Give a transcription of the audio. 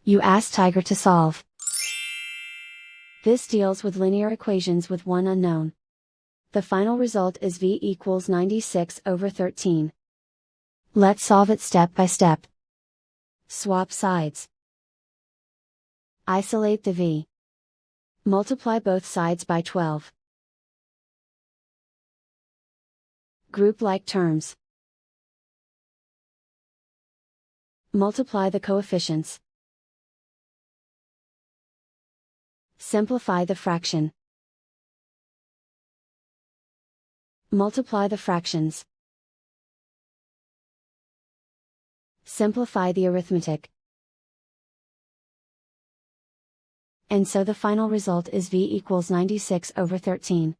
You ask Tiger to solve. This deals with linear equations with one unknown. The final result is v equals 96/13. Let's solve it step by step. Swap sides. Isolate the v. Multiply both sides by 12. Group like terms. Multiply the coefficients. Simplify the fraction. Multiply the fractions. Simplify the arithmetic. And so the final result is v equals 96/13.